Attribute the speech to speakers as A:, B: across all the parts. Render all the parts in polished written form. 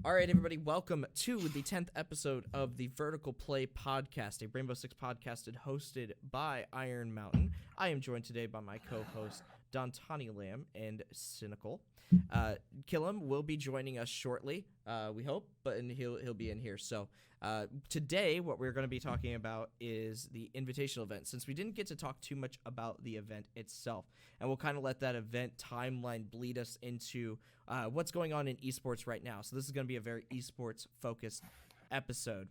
A: All right, everybody, welcome to the 10th episode of the Vertical Play Podcast, a Rainbow Six podcast hosted by Iron Mountain. I am joined today by my co-hosts, Dontani Lamb and Cynical. Killem will be joining us shortly, we hope, but he'll be in here. So today, what we're going to be talking about is the invitational event, since we didn't get to talk too much about the event itself, and we'll kind of let that event timeline bleed us into what's going on in esports right now. So this is going to be a very esports focused episode.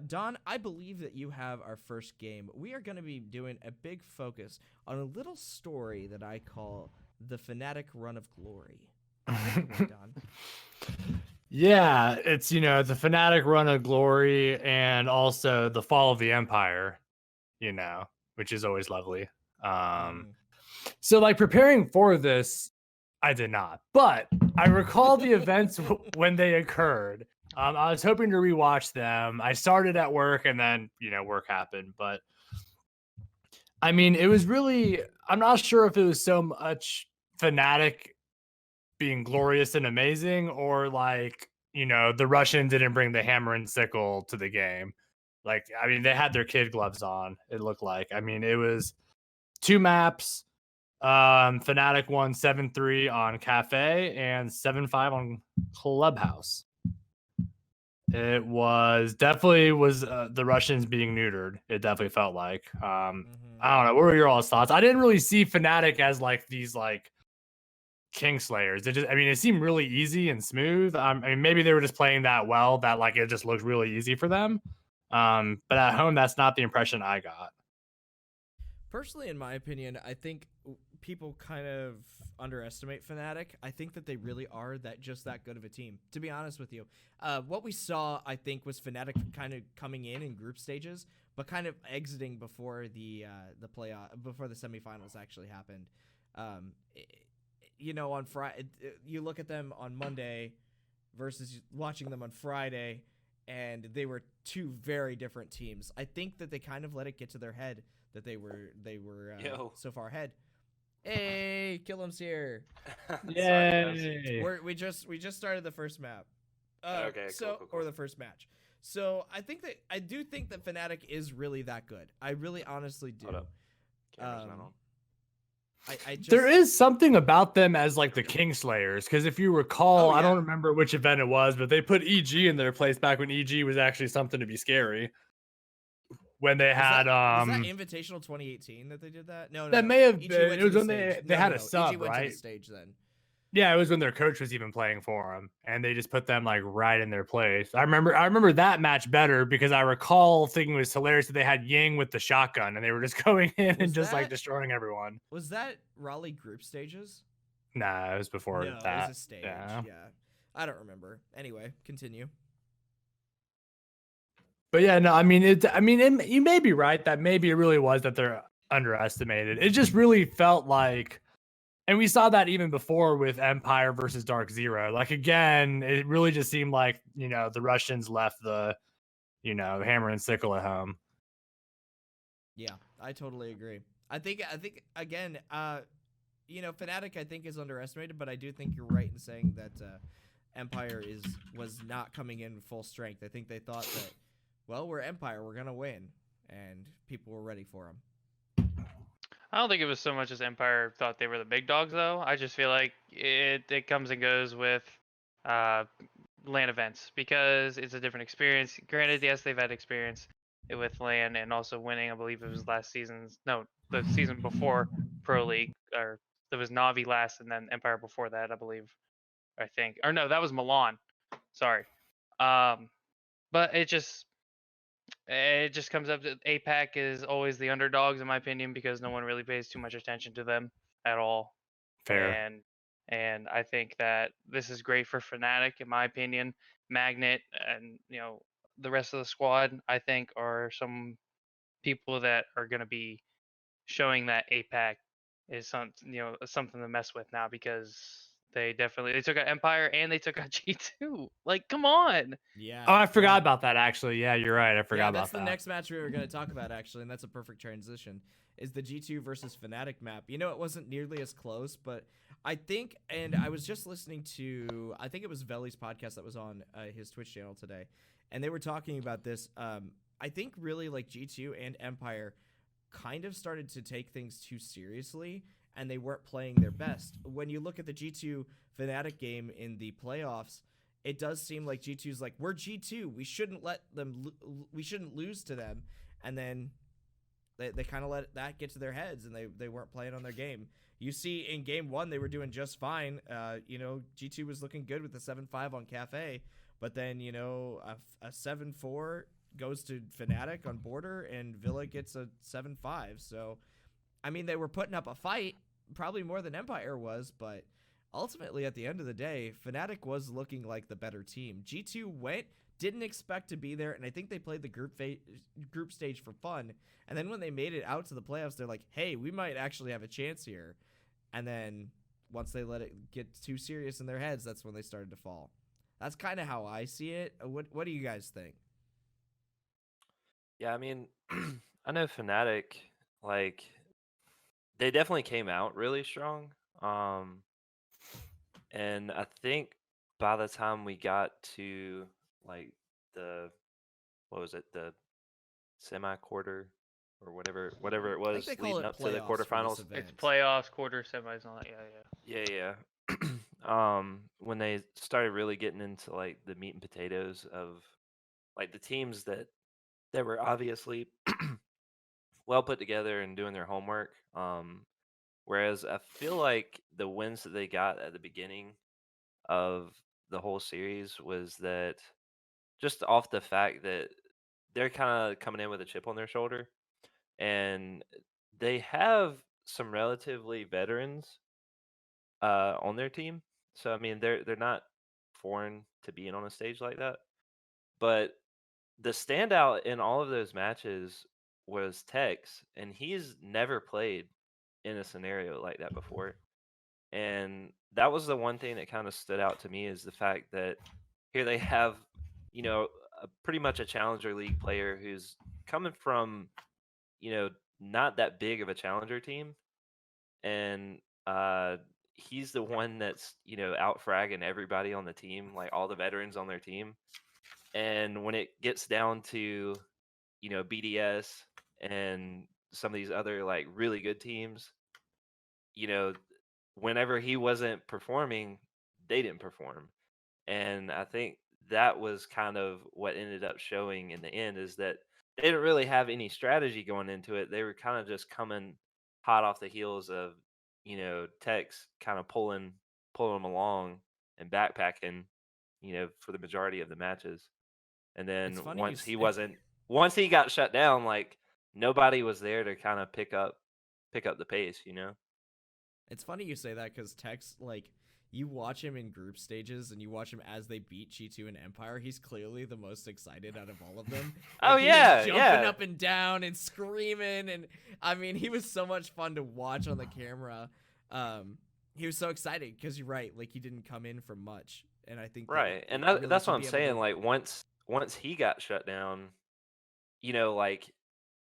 A: Don, I believe that you have our first game. We are going to be doing a big focus on a little story that I call the FNATIC Run of Glory. Don.
B: Yeah, it's, the FNATIC Run of Glory and also the Fall of the Empire, which is always lovely. So like preparing for this, I did not, but I recall the events when they occurred. I was hoping to rewatch them. I started at work and then, work happened, but I mean, it was really, I'm not sure if it was so much FNATIC being glorious and amazing or like, the Russians didn't bring the hammer and sickle to the game. Like, I mean, they had their kid gloves on, it looked like. I mean, it was 2 maps. FNATIC won 7-3 on Cafe and 7-5 on Clubhouse. It was definitely the Russians being neutered. It definitely felt like. I don't know. What were your all's thoughts? I didn't really see FNATIC as like these like Kingslayers. It seemed really easy and smooth. I mean, maybe they were just playing that well that like it just looked really easy for them. But at home, that's not the impression I got.
A: Personally, in my opinion, I think people kind of underestimate FNATIC. I think that they really are that good of a team, to be honest with you. What we saw, I think, was FNATIC kind of coming in group stages, but kind of exiting before the before the semifinals actually happened. On Friday, you look at them on Monday versus watching them on Friday, and they were two very different teams. I think that they kind of let it get to their head that they were so far ahead. Hey, Killem's here.
B: Yay!
A: We just started the first map.
C: Okay, cool.
A: Or the first match. So I do think that FNATIC is really that good. I really honestly do.
C: Hold up. Camera's not on.
B: There is something about them as like the Kingslayers, because if you recall, I don't remember which event it was, but they put EG in their place back when EG was actually something to be scary. When they had
A: was that Invitational 2018 that they did that? No,
B: that may have been. It was when they had a sub,
A: EG went
B: right?
A: to the stage then.
B: Yeah, it was when their coach was even playing for them, and they just put them like right in their place. I remember that match better because I recall thinking it was hilarious that they had Ying with the shotgun and they were just going in and just like destroying everyone.
A: Was that Raleigh group stages?
B: Nah, it was before that.
A: It was a stage. Yeah, I don't remember. Anyway, continue.
B: But yeah, no, you may be right that maybe it really was that they're underestimated. It just really felt like. And we saw that even before with Empire versus Dark Zero. Like, again, it really just seemed like, the Russians left the, hammer and sickle at home.
A: Yeah, I totally agree. I think again, FNATIC I think is underestimated, but I do think you're right in saying that Empire was not coming in full strength. I think they thought that, well, we're Empire, we're gonna win, and people were ready for them.
D: I don't think it was so much as Empire thought they were the big dogs, though. I just feel like it comes and goes with LAN events because it's a different experience. Granted, yes, they've had experience with LAN and also winning. I believe it was the season before Pro League, or there was Navi last and then Empire before that, I think. Or no, that was Milan. Sorry. But it just comes up that APAC is always the underdogs in my opinion because no one really pays too much attention to them at all.
B: Fair.
D: And I think that this is great for FNATIC in my opinion. Magnet and the rest of the squad I think are some people that are going to be showing that APAC is something to mess with now because they took out Empire and they took out G2. Like, come on.
A: Yeah.
B: Oh, I forgot about that, actually. Yeah, you're right. I forgot about that.
A: That's the next match we were going to talk about, actually, and that's a perfect transition, is the G2 versus FNATIC map. It wasn't nearly as close, but I think, and I was just listening to, I think it was Veli's podcast that was on his Twitch channel today, and they were talking about this. I think really like G2 and Empire kind of started to take things too seriously, and they weren't playing their best. When you look at the G2 Fnatic game in the playoffs, it does seem like G2's like, we're G2, we shouldn't let them, we shouldn't lose to them, and then they kind of let that get to their heads, and they weren't playing on their game. You see, in game one, they were doing just fine. G2 was looking good with the 7-5 on Cafe, but then, a 7-4 goes to Fnatic on border, and Villa gets a 7-5. So, I mean, they were putting up a fight, probably more than Empire was, but ultimately, at the end of the day, Fnatic was looking like the better team. G2 didn't expect to be there, and I think they played the group stage for fun. And then when they made it out to the playoffs, they're like, hey, we might actually have a chance here. And then once they let it get too serious in their heads, that's when they started to fall. That's kind of how I see it. What do you guys think?
C: Yeah, I mean, I know Fnatic, like, they definitely came out really strong. And I think by the time we got to like what was it, the semi-quarter or whatever it
A: I think
C: was
A: they call
C: leading
A: it
C: up to the
A: playoffs for this
C: quarterfinals.
A: event.
D: It's playoffs, quarter, semis, and all that. Yeah.
C: Yeah. When they started really getting into like the meat and potatoes of like the teams that were obviously well put together and doing their homework. Whereas I feel like the wins that they got at the beginning of the whole series was that just off the fact that they're kind of coming in with a chip on their shoulder, and they have some relatively veterans on their team. So I mean, they're not foreign to being on a stage like that. But the standout in all of those matches was Tex, and he's never played in a scenario like that before. And that was the one thing that kind of stood out to me, is the fact that here they have, pretty much a challenger league player who's coming from, not that big of a challenger team, and he's the one that's out fragging everybody on the team, like all the veterans on their team. And when it gets down to BDS and some of these other like really good teams, you know, whenever he wasn't performing, they didn't perform. And I think that was kind of what ended up showing in the end, is that they didn't really have any strategy going into it. They were kind of just coming hot off the heels of, Tex kind of pulling them along and backpacking, for the majority of the matches. And then
A: It's funny
C: once he got shut down, like nobody was there to kind of pick up the pace.
A: It's funny you say that, because Tex, like, you watch him in group stages and you watch him as they beat G2 and Empire. He's clearly the most excited out of all of them.
C: Oh,
A: He
C: yeah,
A: was jumping up and down and screaming, and I mean, he was so much fun to watch on the camera. He was so excited because you're right, like he didn't come in for much, and I think
C: Right. And
A: really
C: that's
A: to
C: what I'm
A: be able
C: saying.
A: to-
C: Like once he got shut down, like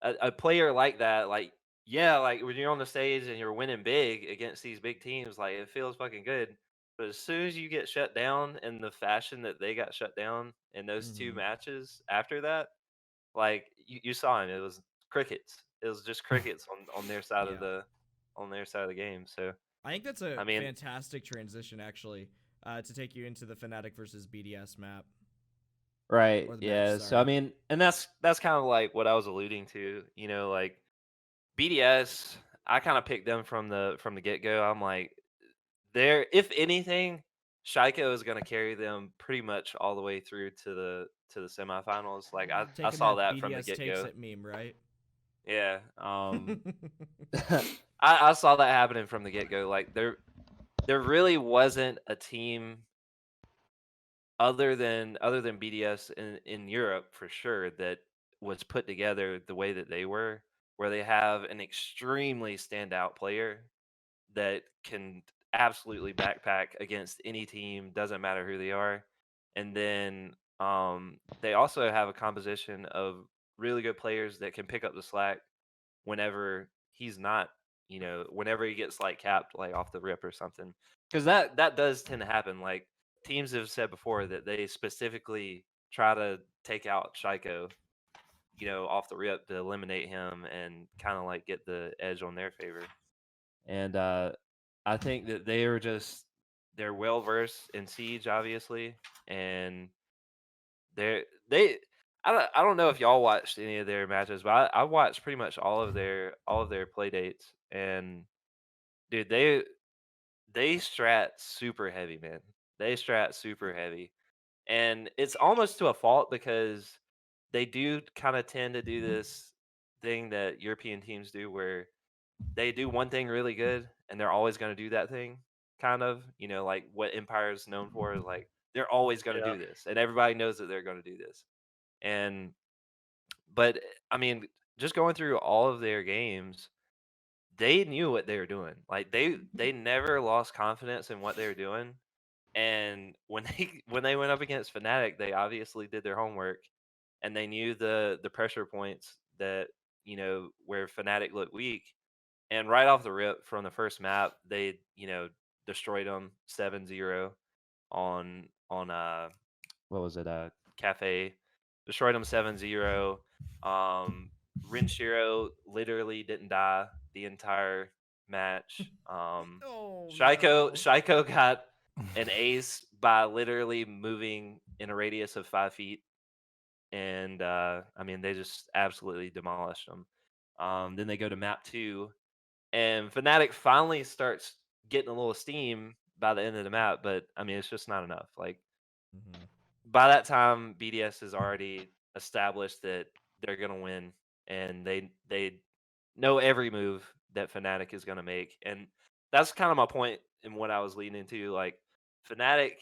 C: a player like that, like, yeah, like when you're on the stage and you're winning big against these big teams, like it feels fucking good. But as soon as you get shut down in the fashion that they got shut down in those two
A: Mhm.
C: matches after that, like you saw him, it was crickets. It was just crickets on their side of
A: Yeah.
C: the game. So
A: I think that's a
C: I mean,
A: fantastic transition, actually, to take you into the Fnatic versus BDS map.
E: Right.
A: Or the match,
E: Yeah. So I
A: sorry.
E: mean,
C: and that's kind of like what I was alluding to. Like BDS, I kind of picked them from the get go. I'm like, if anything, Shaiko is going to carry them pretty much all the way through to the semifinals. Like I
A: Taking
C: saw
A: that
C: that from the
A: BDS
C: get
A: takes
C: go.
A: it meme, right?
C: Yeah. I saw that happening from the get go. Like there really wasn't a team other than BDS in Europe for sure that was put together the way that they were, where they have an extremely standout player that can absolutely backpack against any team, doesn't matter who they are. And then they also have a composition of really good players that can pick up the slack whenever he's not whenever he gets like capped like off the rip or something, because that does tend to happen. Like teams have said before that they specifically try to take out Shiko, off the rip to eliminate him and kind of like get the edge on their favor. And I think that they're well versed in Siege, obviously, and they I don't know if y'all watched any of their matches, but I watched pretty much all of their play dates, and dude, they strat super heavy, man. They strat super heavy, and it's almost to a fault because they do kind of tend to do this thing that European teams do, where they do one thing really good, and they're always going to do that thing. Kind of, like what Empire is known for is like they're always going to
B: Yeah.
C: do this, and everybody knows that they're going to do this. And but I mean, just going through all of their games, they knew what they were doing. Like they never lost confidence in what they were doing. And when they went up against Fnatic, they obviously did their homework, and they knew the pressure points that where Fnatic looked weak. And right off the rip from the first map, they destroyed them 7-0 on what was it, Cafe, destroyed them 7-0. Renshiro literally didn't die the entire match.
A: Oh,
C: Shiko got an ace by literally moving in a radius of 5 feet, and I mean they just absolutely demolished them. Then they go to map 2, and Fnatic finally starts getting a little steam by the end of the map, but I mean it's just not enough. Like by that time, BDS has already established that they're gonna win, and they know every move that Fnatic is gonna make, and that's kind of my point in what I was leading into. Like Fnatic,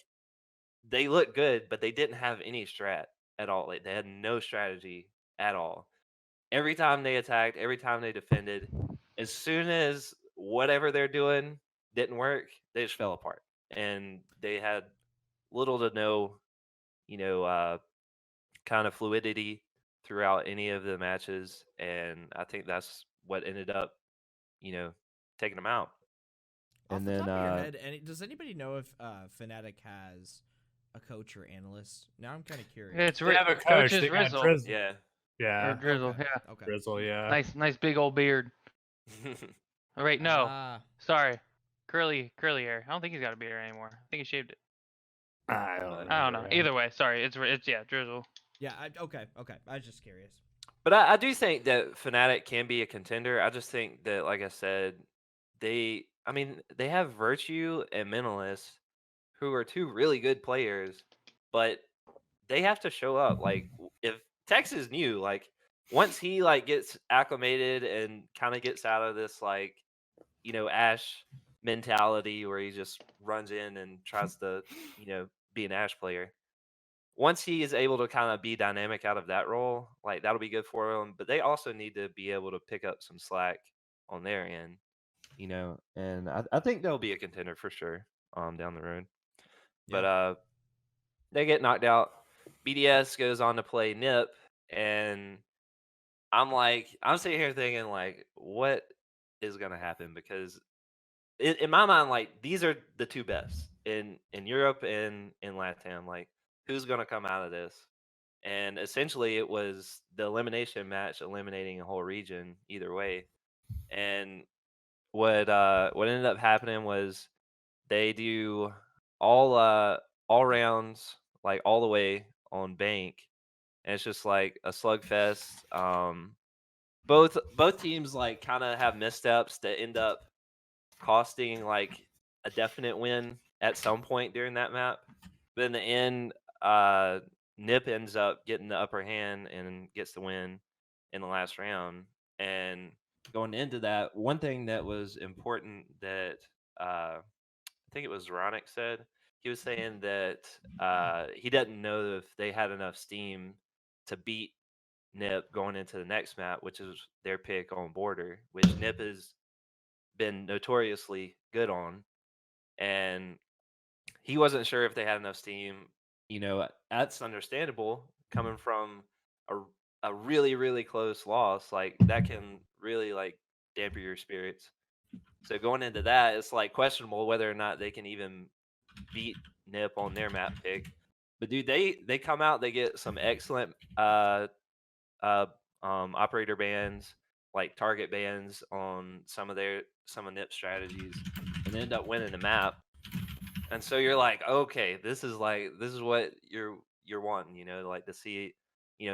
C: they look good, but they didn't have any strat at all. Like they had no strategy at all. Every time they attacked, every time they defended, as soon as whatever they're doing didn't work, they just fell apart, and they had little to no, you know, uh, kind of fluidity throughout any of the matches, and I think that's what ended up, taking them out.
A: Off
C: And
A: the
C: then
A: top of your head, does anybody know if Fnatic has a coach or analyst? Now I'm kind of curious.
D: It's
B: They have a coach.
D: Coach is
B: They got
D: Rizzle.
B: Drizzle.
C: yeah,
D: Or
B: Yeah.
D: Drizzle,
A: Okay,
D: yeah.
A: Okay.
B: Drizzle, yeah.
D: Nice big old beard. Oh, wait, no.
A: Ah,
D: Sorry. Curly hair. I don't think he's got a beard anymore. I think he shaved it.
B: I don't remember.
D: I don't know.
B: man.
D: Either way, sorry. It's yeah, Drizzle.
A: yeah. Okay. I was just curious.
C: But I do think that Fnatic can be a contender. I just think that, like I said, they have Virtue and Mentalist, who are two really good players, but they have to show up. Like if Tex is new, like once he like gets acclimated and kind of gets out of this like Ash mentality where he just runs in and tries to be an Ash player. Once he is able to kind of be dynamic out of that role, like that'll be good for him. But they also need to be able to pick up some slack on their end, and I think they'll be a contender for sure down the road. But they get knocked out. BDS goes on to play Nip, and I'm sitting here thinking like, what is gonna happen? Because in my mind, like these are the two best in Europe and in LATAM. Like, who's gonna come out of this? And essentially, it was the elimination match, eliminating a whole region either way. And what ended up happening was they do all rounds, like all the way on bank, and it's just like a slugfest. Both teams like kind of have missteps that end up costing like a definite win at some point during that map. But in the end, Nip ends up getting the upper hand and gets the win in the last round. And going into that, one thing that was important that I think it was Ronick said, he was saying that he doesn't know if they had enough steam to beat Nip going into the next map, which is their pick on border, which Nip has been notoriously good on. And he wasn't sure if they had enough steam. That's understandable coming from a really, really close loss. Like that can really like dampen your spirits. So going into that, it's like questionable whether or not they can even beat Nip on their map pick. But dude, they come out, they get some excellent uh operator bans, like target bans on some of Nip strategies, and they end up winning the map. And so you're like, okay, this is what you're wanting, like to see,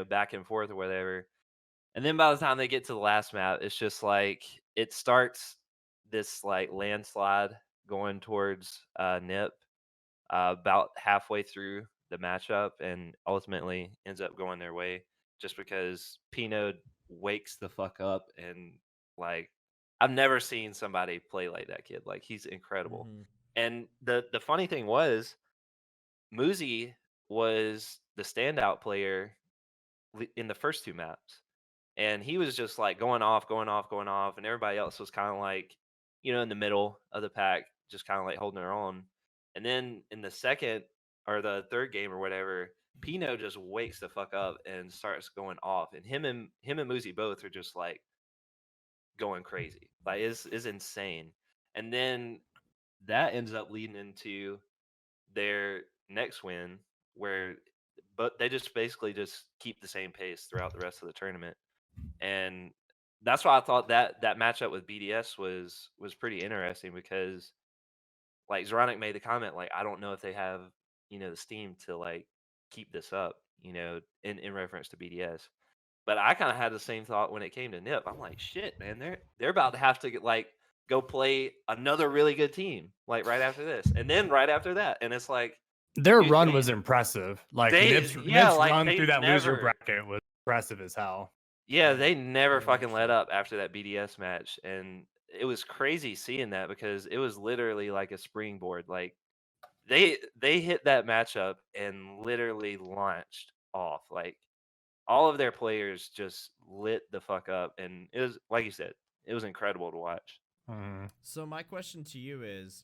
C: back and forth or whatever. And then by the time they get to the last map, it's just like it starts this like landslide going towards Nip about halfway through the matchup, and ultimately ends up going their way just because Pino wakes the fuck up. And like, I've never seen somebody play like that kid. Like, he's incredible.
A: Mm-hmm.
C: And the funny thing was, Muzi was the standout player in the first two maps, and he was just like going off, and everybody else was kind of like, in the middle of the pack, just kind of like holding their own. And then in the second or the third game or whatever, Pino just wakes the fuck up and starts going off, and him and Muzi both are just like going crazy. Like, is insane. And then that ends up leading into their next win, where but they just basically just keep the same pace throughout the rest of the tournament. And that's why I thought that matchup with BDS was pretty interesting, because like Zoronic made the comment, like, I don't know if they have, the steam to like keep this up, in reference to BDS. But I kind of had the same thought when it came to Nip. I'm like, shit, man, they're about to have to go play another really good team, like right after this, and then right after that, and it's like
B: Their
C: dude,
B: run was impressive. Like Nip's
C: like
B: run
C: they
B: through that loser
C: never,
B: bracket was impressive as hell.
C: yeah,
A: Yeah,
C: they never
A: very much
C: fucking let
A: so.
C: up after that BDS match, and it was crazy seeing that, because it was literally like a springboard. Like, they hit that matchup and literally launched off. Like, all of their players just lit the fuck up, and it was, like you said, it was incredible to watch.
A: So my question to you is,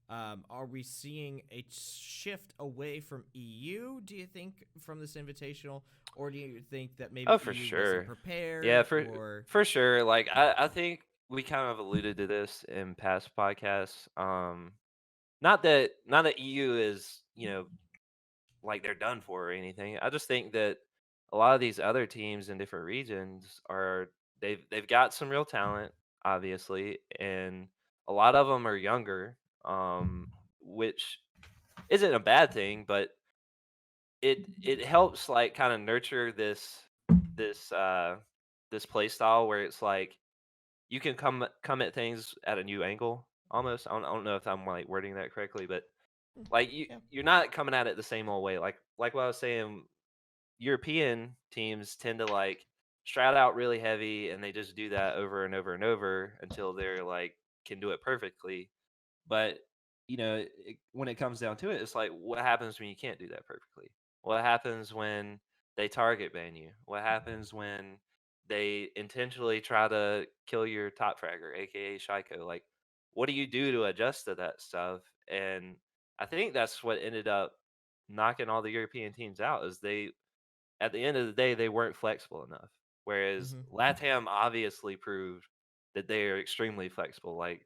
A: are we seeing a shift away from EU, do you think, from this invitational? Or do you think that maybe
C: Oh, for
A: EU wasn't
C: sure.
A: prepared?
C: Yeah,
A: Or
C: for sure. Like, I think we kind of alluded to this in past podcasts. Not that EU is, like they're done for or anything. I just think that a lot of these other teams in different regions they've got some real talent, obviously, and a lot of them are younger, which isn't a bad thing, but it helps like kind of nurture this uh this play style where it's like you can come at things at a new angle almost. I don't know if I'm like wording that correctly, but like
A: yeah.
C: you're not coming at it the same old way. Like what I was saying, European teams tend to like strat out really heavy, and they just do that over and over and over until they're like can do it perfectly. But when it comes down to it, it's like, what happens when you can't do that perfectly? What happens when they target ban you? What happens when they intentionally try to kill your top fragger, aka Shaiko? Like, what do you do to adjust to that stuff? And I think that's what ended up knocking all the European teams out, is they, at the end of the day, they weren't flexible enough. Whereas
A: Mm-hmm.
C: LATAM obviously proved that they are extremely flexible. Like,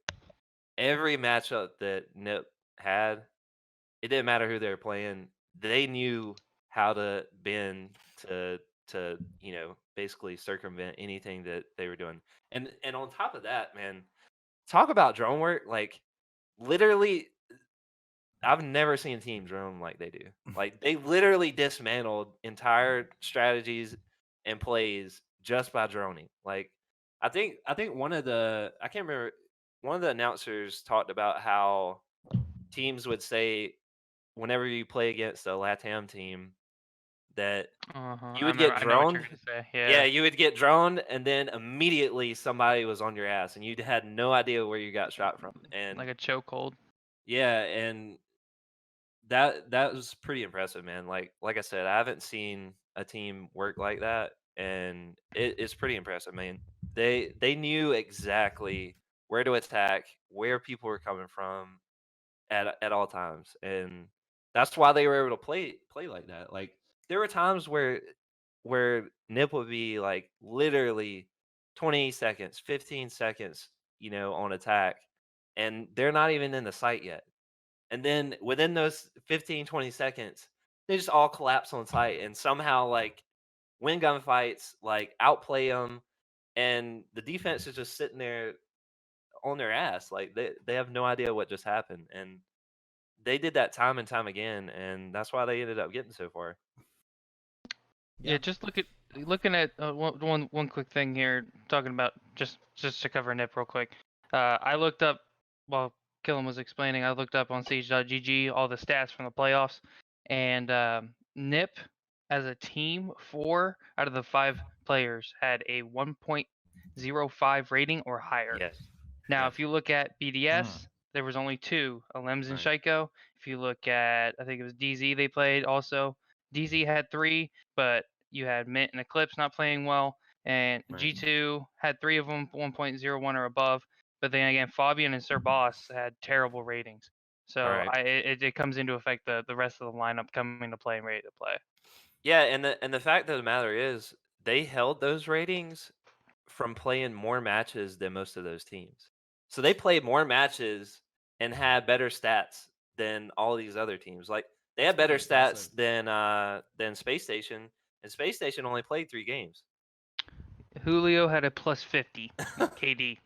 C: every matchup that Nip had, it didn't matter who they were playing. They knew how to bend to basically circumvent anything that they were doing. And on top of that, man, talk about drone work. Like, literally, I've never seen a team drone like they do. Like, they literally dismantled entire strategies and plays just by droning. Like, I think I can't remember, one of the announcers talked about how teams would say whenever you play against a LATAM team that you
D: I
C: would
D: remember.
C: get
D: I know what you're
C: droned.
D: gonna say.
C: Yeah,
D: Yeah,
C: you would get droned, and then immediately somebody was on your ass, and you had no idea where you got shot from. And
D: like a chokehold.
C: yeah, and that was pretty impressive, man. Like I said, I haven't seen a team work like that, and it's pretty impressive, man. They knew exactly where to attack, where people were coming from at all times, and that's why they were able to play like that. Like, there were times where Nip would be like literally 20 seconds, 15 seconds on attack, and they're not even in the site yet. And then within those 15, 20 seconds, they just all collapse on site and somehow like win gunfights, like outplay them, and the defense is just sitting there on their ass. Like they have no idea what just happened, and they did that time and time again, and that's why they ended up getting so far.
D: Yeah, just looking at one quick thing here, talking about just to cover Nip real quick. I looked up while Killen was explaining. I looked up on Siege.gg all the stats from the playoffs, and Nip as a team, 4 out of the 5 players had a 1.05 rating or higher.
C: Yes.
D: Now,
C: Yes.
D: if you look at BDS, there was only 2, Alems and Shaiko. If you look at, I think it was DZ they played also. DZ had 3, but you had Mint and Eclipse not playing well, and G2 had 3 of them 1.01 or above. But then again, Fabian and Sir Boss had terrible ratings. So it comes into effect the rest of the lineup coming to play and ready to play.
C: Yeah, and the fact of the matter is they held those ratings from playing more matches than most of those teams. So they played more matches and had better stats than all these other teams. Like they had better stats than Space Station, and Space Station only played 3 games.
D: Julio had a plus 50 KD.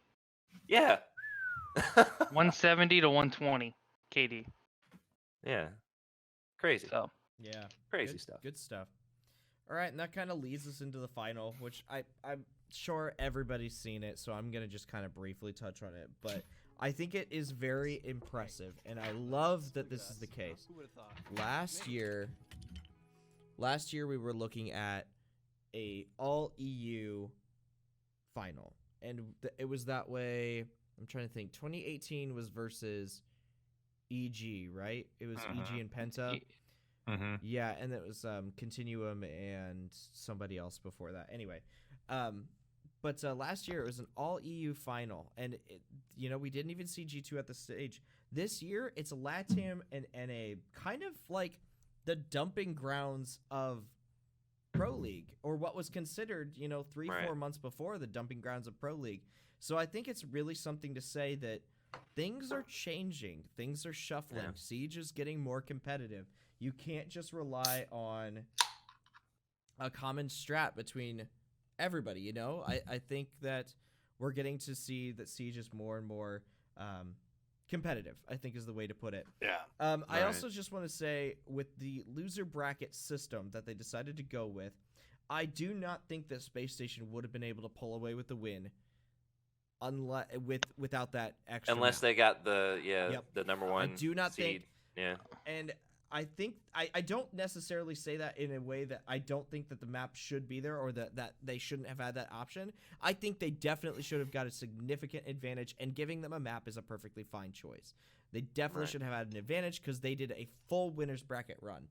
C: Yeah.
D: 170 to 120 KD.
C: Yeah. Crazy.
D: So
A: yeah,
C: crazy stuff.
A: Good stuff. All right, and that kind of leads us into the final, which I'm sure everybody's seen it, so I'm going to just kind of briefly touch on it. But I think it is very impressive, and I love that this is the case. Last year we were looking at a all-EU final, and it was that way. I'm trying to think. 2018 was versus EG, right? It was EG and Penta.
B: Mm-hmm.
A: Yeah, and it was Continuum and somebody else before that. Anyway, but last year it was an all-EU final, and we didn't even see G2 at the stage. This year it's LATAM and NA, kind of like the dumping grounds of Pro League, or what was considered 3-4 months before the dumping grounds of Pro League. So I think it's really something to say that things are changing, things are shuffling. Yeah. Siege is getting more competitive. You can't just rely on a common strat between everybody, I think that we're getting to see that Siege is more and more competitive, I think is the way to put it.
B: Yeah.
A: I also just want to say, with the loser bracket system that they decided to go with, I do not think that Space Station would have been able to pull away with the win without that extra
C: unless
A: map.
C: They got the number 1
A: I do not
C: seed.
A: think and I think I don't necessarily say that in a way that I don't think that the map should be there, or that they shouldn't have had that option. I think they definitely should have got a significant advantage, and giving them a map is a perfectly fine choice. They definitely should have had an advantage because they did a full winner's bracket run.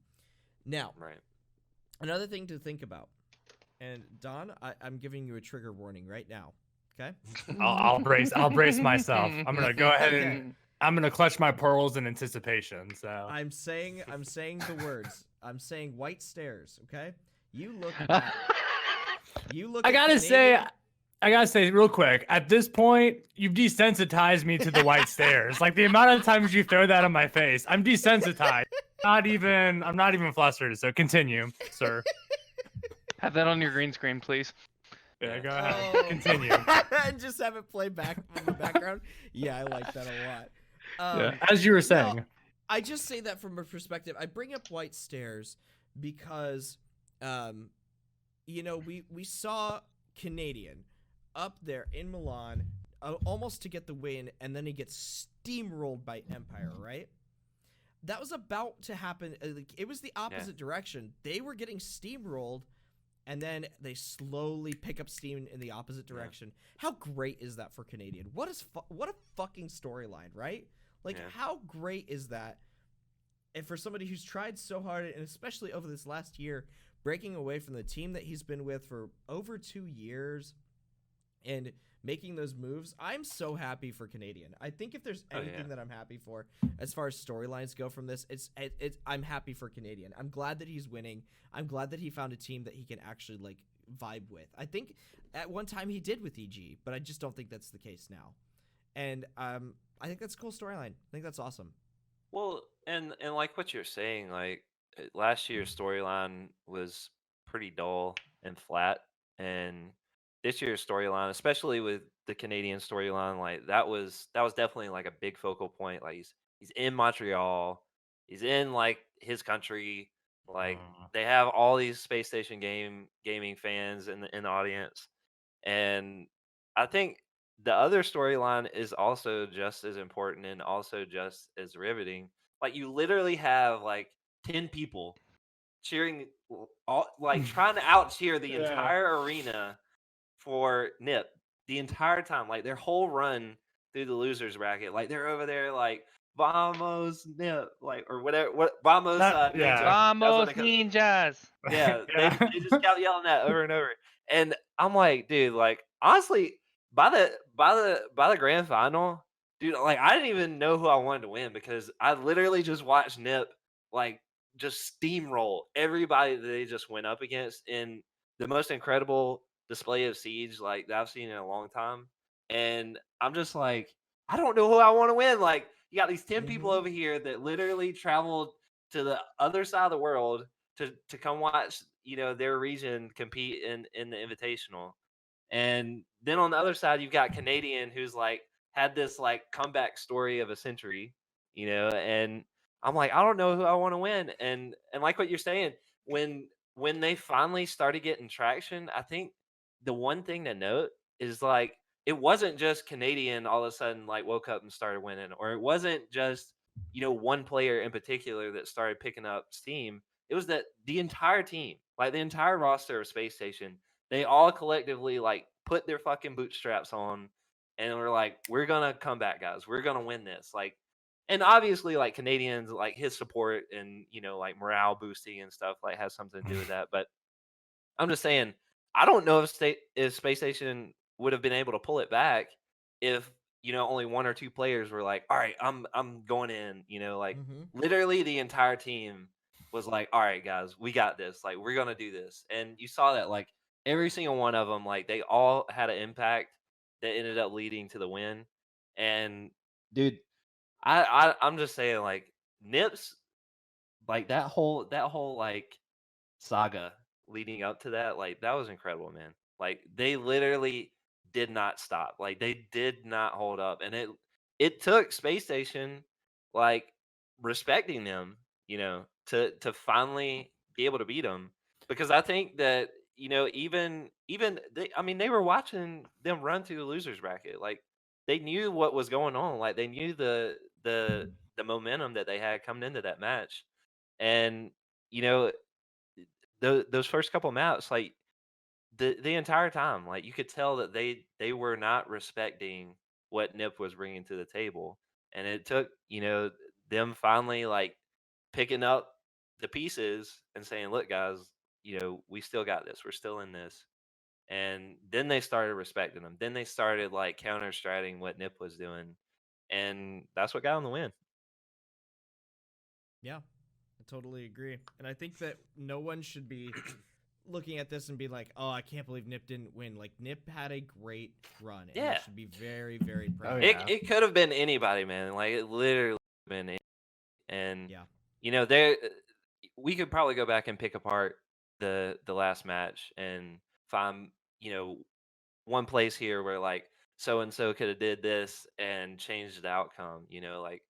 A: Now, another thing to think about, and Don, I'm giving you a trigger warning right now. Okay,
B: I'll brace myself. I'm gonna go ahead and I'm gonna clutch my pearls in anticipation. So
A: I'm saying the words. I'm saying white stairs. Okay, you look. I
B: gotta say real quick. At this point, you've desensitized me to the white stairs. Like the amount of times you throw that in my face, I'm desensitized. I'm not even flustered. So continue, sir.
D: Have that on your green screen, please.
B: Yeah, go ahead. Continue.
A: And just have it play back in the background. Yeah, I like that a lot.
B: As you were saying.
A: No, I just say that from a perspective. I bring up white stairs because, we saw Canadian up there in Milan almost to get the win, and then he gets steamrolled by Empire, right? That was about to happen. It was the opposite direction. They were getting steamrolled, and then they slowly pick up steam in the opposite direction. How great is that for Canadian? What a fucking storyline, right? Like, how great is that? And for somebody who's tried so hard, and especially over this last year, breaking away from the team that he's been with for over 2 years and making those moves, I'm so happy for Canadian. I think if there's anything that I'm happy for as far as storylines go from this, it's I'm happy for Canadian. I'm glad that he's winning. I'm glad that he found a team that he can actually vibe with. I think at one time he did with EG, but I just don't think that's the case now. And I think that's a cool storyline. I think that's awesome.
C: Well, and like what you're saying, like last year's storyline was pretty dull and flat, and this year's storyline, especially with the Canadian storyline, like that was definitely like a big focal point. Like he's in Montreal, he's in like his country, like they have all these space station gaming fans in the audience, and I think the other storyline is also just as important and also just as riveting. Like you literally have like 10 people cheering all like trying to out cheer the
B: Yeah.
C: entire arena for Nip the entire time. Like their whole run through the losers bracket. Like they're over there like Vamos Nip, like or whatever what Vamos
B: That-
C: Ninja.
B: yeah.
C: That's what
D: Vamos
C: they call
D: ninjas.
C: yeah,
B: Yeah.
C: they just kept yelling that over and over. And I'm like, dude, like honestly, by the grand final, dude, like I didn't even know who I wanted to win because I literally just watched Nip like just steamroll everybody that they just went up against in the most incredible display of siege like that I've seen in a long time. And I'm just like, I don't know who I want to win. Like you got these 10 people
A: Mhm.
C: over here that literally traveled to the other side of the world to come watch their region compete in the invitational. And then on the other side you've got Canadian who's like had this like comeback story of a century, and I'm like, I don't know who I want to win. And like what you're saying, when they finally started getting traction, I think the one thing to note is like it wasn't just Canadian all of a sudden like woke up and started winning, or it wasn't just one player in particular that started picking up steam. It was that the entire team, like the entire roster of Space Station, they all collectively like put their fucking bootstraps on and were like, we're gonna come back, guys. We're gonna win this. Like, and obviously, like Canadians, like his support and like morale boosting and stuff, like has something to do with that. But I'm just saying, I don't know if Space Station would have been able to pull it back if only one or two players were like, all right, I'm going in. Like
A: Mhm.
C: literally the entire team was like, all right, guys, we got this. Like we're gonna do this. And you saw that like every single one of them, like they all had an impact that ended up leading to the win. And dude, I'm just saying like Nips, like that whole like saga leading up to that, like that was incredible, man. Like they literally did not stop. Like they did not hold up. And it took Space Station like respecting them, to finally be able to beat them. Because I think that, even they, I mean, they were watching them run through the losers bracket. Like they knew what was going on. Like they knew the momentum that they had coming into that match. And you know those first couple maps, like the entire time, like you could tell that they were not respecting what Nip was bringing to the table, and it took them finally like picking up the pieces and saying, "Look, guys, we still got this. We're still in this." And then they started respecting them. Then they started like counter stratting what Nip was doing, and that's what got them the win.
A: Yeah, I totally agree. And I think that no one should be looking at this and be like, "Oh, I can't believe Nip didn't win." Like Nip had a great run, and
C: Yeah.
A: they should be very, very proud.
B: Oh,
A: of
C: It
B: yeah.
C: it could have been anybody, man. Like it literally could have been. And
A: Yeah.
C: there we could probably go back and pick apart the last match and find one place here where like so and so could have did this and changed the outcome. Like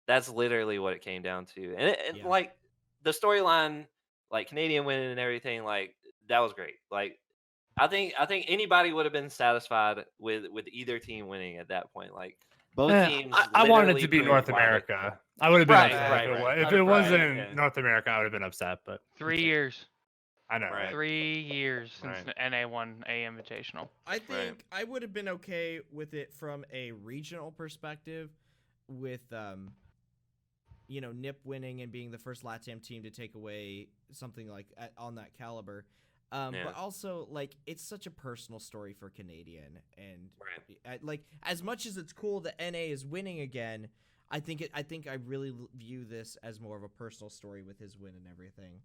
C: that's literally what it came down to. And
A: Yeah.
C: like the storyline, like Canadian winning and everything, like that was great. Like I think anybody would have been satisfied with either team winning at that point. Like both teams
B: I wanted it
C: literally
B: to be
C: proved
B: North
C: why they.
B: America. I would have been
C: Right,
B: upset
C: right,
B: if it
C: right.
B: was. If
C: Right,
B: it wasn't
C: yeah.
B: North America, I would have been upset. But
D: 3 years.
B: I know,
C: Right.
B: right?
D: 3 years since
B: Right.
D: the NA won a Invitational.
A: I think I would have been okay with it from a regional perspective, with Nip winning and being the first LATAM team to take away something like on that caliber.
C: Yeah.
A: But also, like, it's such a personal story for Canadian, and
C: Right.
A: like as much as it's cool that NA is winning again, I think I really view this as more of a personal story with his win and everything.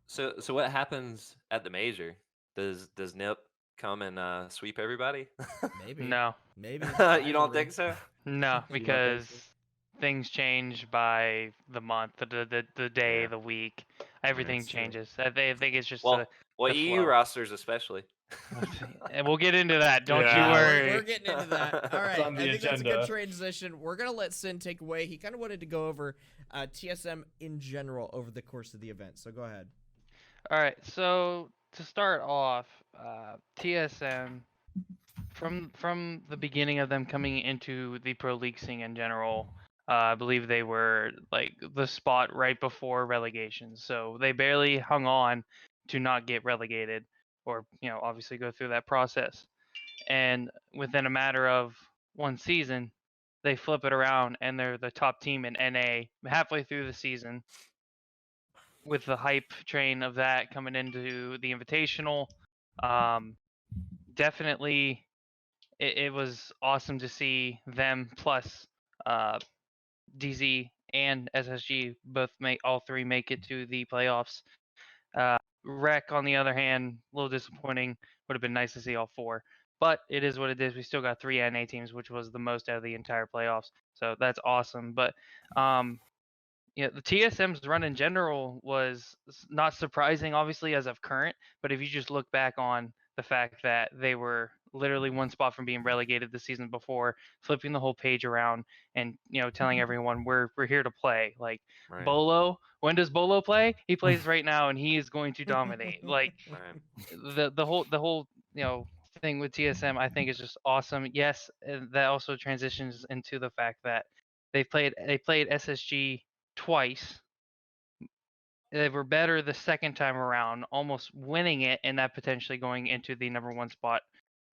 C: So what happens at the major? Does Nip come and sweep everybody?
A: Maybe.
D: No,
A: Maybe.
C: You don't think so?
D: no,
B: You don't think
D: because
B: so?
D: things change by the month, the day,
C: Yeah.
D: the week. Everything
A: That's true.
D: changes. I think it's just
C: Well,
D: the
C: EU
D: flow.
C: rosters especially.
D: And we'll get into that. Don't you
B: Yeah,
D: worry.
A: We're getting into that. All
B: It's
A: right.
B: on the
A: I think that's a good
B: agenda.
A: transition. We're going to let Sin take away. He kind of wanted to go over TSM in general over the course of the event. So go ahead.
D: All right, so to start off, TSM from the beginning of them coming into the pro league scene in general, I believe they were like the spot right before relegation. So they barely hung on to not get relegated, or obviously go through that process. And within a matter of one season, they flip it around and they're the top team in NA halfway through the season, with the hype train of that coming into the invitational. Um, Definitely, it was awesome to see them plus uh, DZ and SSG both all three make it to the playoffs. Rec, on the other hand, a little disappointing. Would have been nice to see all four, but it is what it is. We still got three NA teams, which was the most out of the entire playoffs. So that's awesome. But the TSM's run in general was not surprising, obviously, as of current. But if you just look back on the fact that they were literally one spot from being relegated the season before, flipping the whole page around and telling everyone we're here to play. Like
C: Right.
D: Bolo, when does Bolo play? He plays right now, and he is going to dominate. Like
C: Right.
D: the whole thing with TSM, I think, is just awesome. Yes, and that also transitions into the fact that they played SSG twice. They were better the second time around, almost winning it, and that potentially going into the number one spot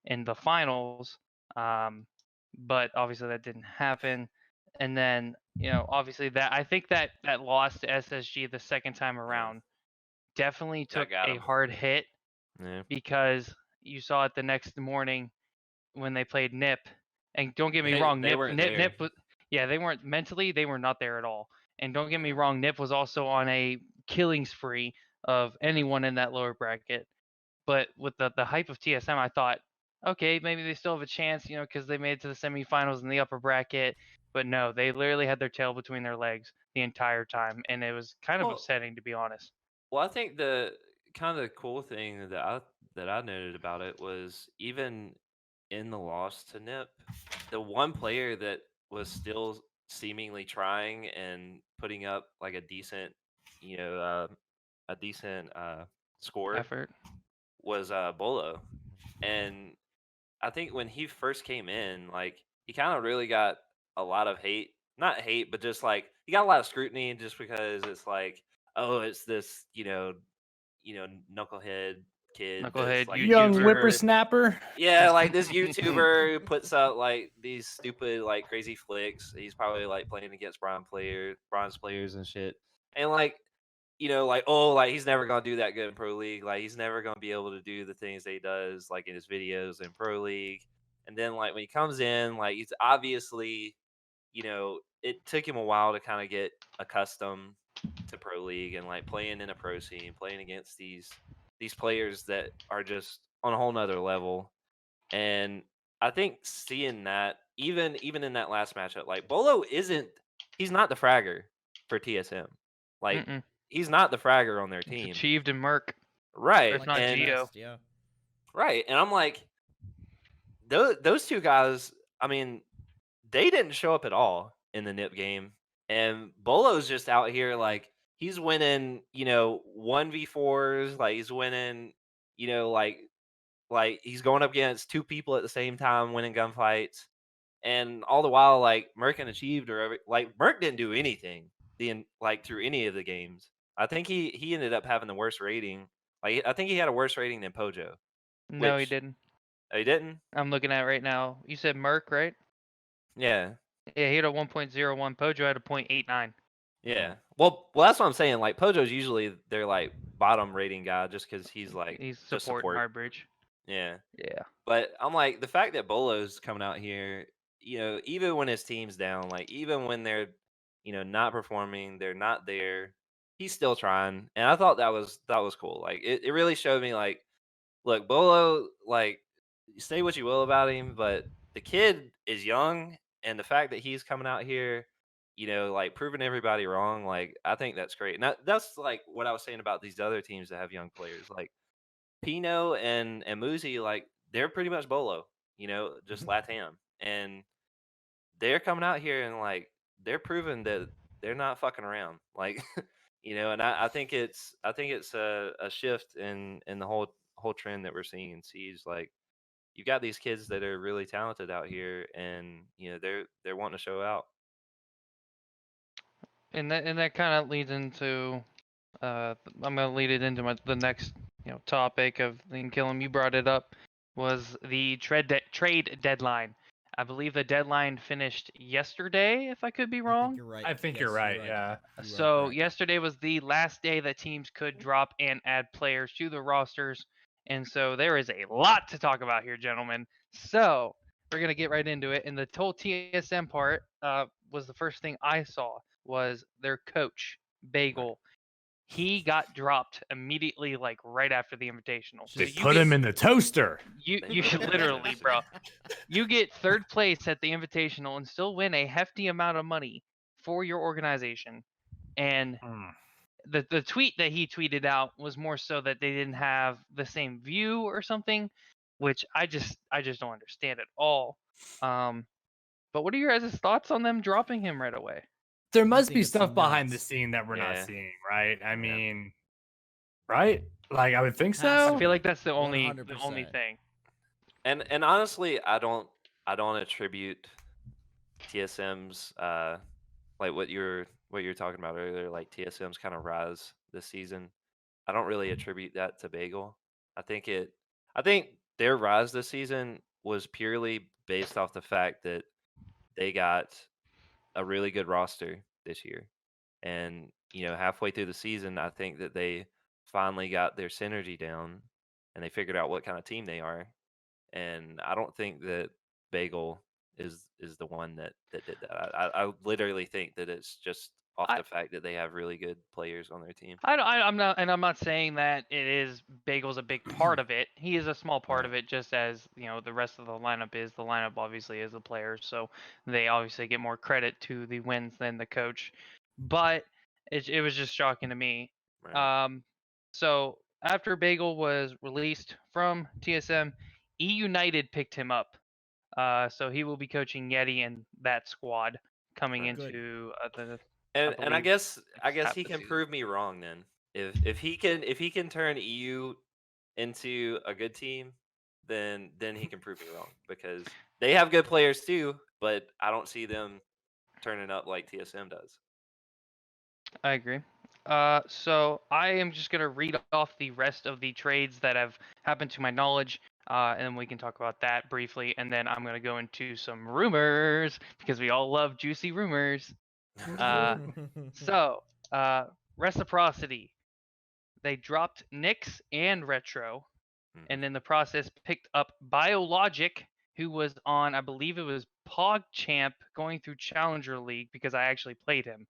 D: in the finals. But obviously that didn't happen. And then, obviously that I think that loss to SSG the second time around definitely
C: That
D: took
C: got
D: a
C: 'em.
D: hard hit,
C: Yeah.
D: because you saw it the next morning when they played Nip. And don't get me wrong,
C: They weren't there.
D: Nip was, yeah, they weren't mentally, they were not there at all. And don't get me wrong, Nip was also on a killing spree of anyone in that lower bracket. But with the hype of TSM, I thought, okay, maybe they still have a chance, because they made it to the semifinals in the upper bracket. But no, they literally had their tail between their legs the entire time, and it was kind of
C: Well,
D: upsetting, to be honest.
C: Well, I think the kind of cool thing that I noted about it was even in the loss to Nip, the one player that was still seemingly trying and putting up like you know, uh, a decent score
D: Effort.
C: was Bolo, and I think when he first came in, like he kind of really got a lot of hate. Not hate, but just like he got a lot of scrutiny just because it's like, oh, it's this, knucklehead kid that's
D: Knucklehead
C: like a
B: Young
D: YouTuber.
B: whippersnapper.
C: Yeah, like this YouTuber who puts out like these stupid, like crazy flicks. He's probably like playing against bronze players and shit. And like, like, oh, like he's never gonna do that good in Pro League. Like he's never gonna be able to do the things that he does like in his videos in Pro League. And then like when he comes in, like he's obviously, it took him a while to kind of get accustomed to Pro League and like playing in a pro scene, playing against these players that are just on a whole nother level. And I think seeing that, even in that last matchup, like Bolo he's not the fragger for TSM. Like
D: Mm-mm.
C: he's not the fragger on their
D: It's
C: team.
D: Achieved and Merc.
C: Right.
D: If not
A: at
C: And
D: Geo.
A: best, yeah.
C: right. And I'm like, those two guys, I mean, they didn't show up at all in the NIP game. And Bolo's just out here like he's winning, 1v4s, like he's winning, like he's going up against two people at the same time winning gunfights. And all the while, like Merc and Achieved like Merc didn't do anything like through any of the games. I think he ended up having the worst rating. Like I think he had a worse rating than Pojo.
D: No, he
C: Which
D: didn't.
C: he didn't.
D: I'm looking at it right now. You said Merc, right?
C: Yeah,
D: Yeah, he had a 1.01. Pojo had a 0.89.
C: yeah. Well, that's what I'm saying. Like Pojo's usually their like bottom rating guy just because he's like
D: He's
C: just
D: support
C: support.
D: hard bridge.
C: Yeah.
D: Yeah.
C: But I'm like the fact that Bolo's coming out here, even when his team's down, like even when they're, not performing, they're not there, he's still trying. And I thought that was cool. Like it really showed me like look, Bolo, like, say what you will about him, but the kid is young, and the fact that he's coming out here, like proving everybody wrong, like I think that's great. And that's like what I was saying about these other teams that have young players, like Pino and Muzi, like they're pretty much Bolo, just LATAM, and they're coming out here and like they're proving that they're not fucking around, like and I think it's a shift in the whole trend that we're seeing in Siege. Like you got these kids that are really talented out here, and they're wanting to show out.
D: And that kind of leads into I'm gonna lead it into the next topic of Killem. You brought it up, was the trade deadline. I believe the deadline finished yesterday, if I could be
A: I think
D: wrong.
A: you're right.
B: I think
A: Yes,
B: you're right. Yeah.
A: You are
D: So
A: correct.
D: yesterday was the last day that teams could drop and add players to the rosters, and so there is a lot to talk about here, gentlemen. So we're gonna get right into it. And the whole TSM part was the first thing I saw was their coach Bagel. He got dropped immediately, like right after the invitational.
B: They
D: So
B: put him in the toaster.
D: you
C: They
D: you
C: put him in the
D: literally,
C: toaster.
D: bro. You get third place at the invitational and still win a hefty amount of money for your organization. And
B: Mm.
D: the tweet that he tweeted out was more so that they didn't have the same view or something, which I just don't understand at all. But what are your guys' thoughts on them dropping him right away?
B: There
A: I
B: must
A: think
B: be
A: it's
B: stuff behind the
A: nuts.
B: scene that we're not
C: Yeah.
B: seeing, right? I
C: Yeah.
B: mean, right? Like I would think
A: Has
B: so.
A: to
D: I feel like that's the
A: 100%.
D: only thing.
C: And honestly, I don't attribute TSM's like what you're talking about earlier, like TSM's kind of rise this season. I don't really attribute that to Bagel. I think their rise this season was purely based off the fact that they got a really good roster this year. And, halfway through the season, I think that they finally got their synergy down and they figured out what kind of team they are. And I don't think that Bagel is the one that did that. I literally think that it's just off
D: I,
C: the fact that they have really good players on their team.
D: I'm not saying that it is Bagel's a big part of it. He is a small part
C: Right.
D: of it, just as the rest of the lineup is. The lineup obviously is the players, so they obviously get more credit to the wins than the coach. But it was just shocking to me.
C: Right.
D: So after Bagel was released from TSM, E United picked him up. So he will be coaching Yeti and that squad coming
C: Right.
A: Good.
D: into the.
C: And I
D: believe
C: guess
D: half
C: he
D: the
C: can
D: season.
C: prove me wrong then. If he can turn EU into a good team, then he can prove me wrong, because they have good players too, but I don't see them turning up like TSM does.
D: I agree. So I am just gonna read off the rest of the trades that have happened to my knowledge, and then we can talk about that briefly, and then I'm gonna go into some rumors because we all love juicy rumors. So, reciprocity. They dropped Nyx and Retro, and in the process picked up Biologic, who was on, I believe it was PogChamp, going through Challenger League because I actually played him.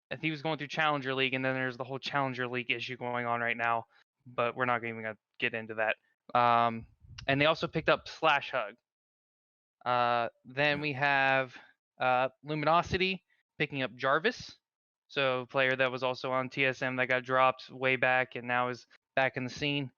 D: If he was going through Challenger League, and then there's the whole Challenger League issue going on right now, but we're not even gonna get into that. And they also picked up Slash Hug. Then we have Luminosity picking up Jarvis, so a player that was also on TSM that got dropped way back and now is back in the scene.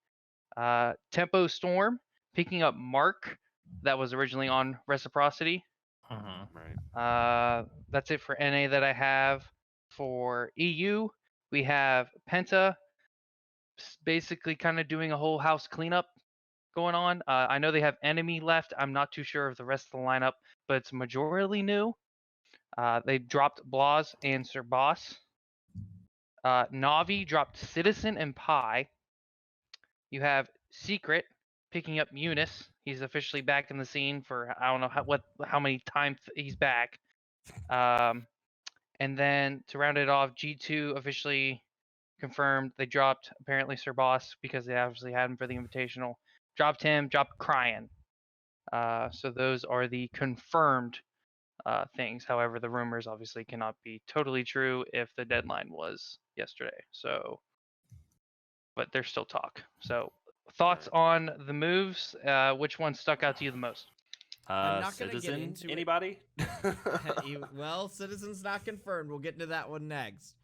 D: Tempo Storm picking up Mark, that was originally on Reciprocity.
C: Right.
D: That's it for NA that I have. For EU, we have Penta, basically kind of doing a whole house cleanup going on. I know they have Enemy left. I'm not too sure of the rest of the lineup, but it's majorly new. They dropped Blas and Sir Boss. Navi dropped Citizen and Pi. You have Secret picking up Eunice. He's officially back in the scene for I don't know how many times he's back. And then to round it off, G2 officially confirmed they dropped apparently Sir Boss because they obviously had him for the invitational. Dropped him, dropped Cryan. So those are the confirmed things. However, the rumors obviously cannot be totally true if the deadline was yesterday. So, but there's still talk. So thoughts on the moves? Which one stuck out to you the most?
A: I'm not gonna get
C: Citizen,
A: into it.
C: anybody?
A: Well, Citizen's not confirmed. We'll get into that one next.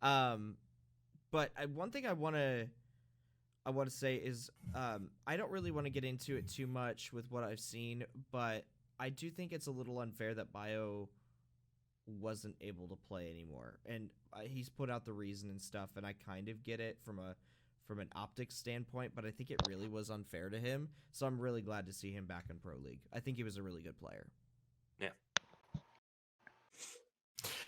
A: But one thing I want to say is I don't really want to get into it too much with what I've seen, but I do think it's a little unfair that Bio wasn't able to play anymore, and he's put out the reason and stuff, and I kind of get it from an optics standpoint, but I think it really was unfair to him. So I'm really glad to see him back in Pro League. I think he was a really good player.
C: Yeah.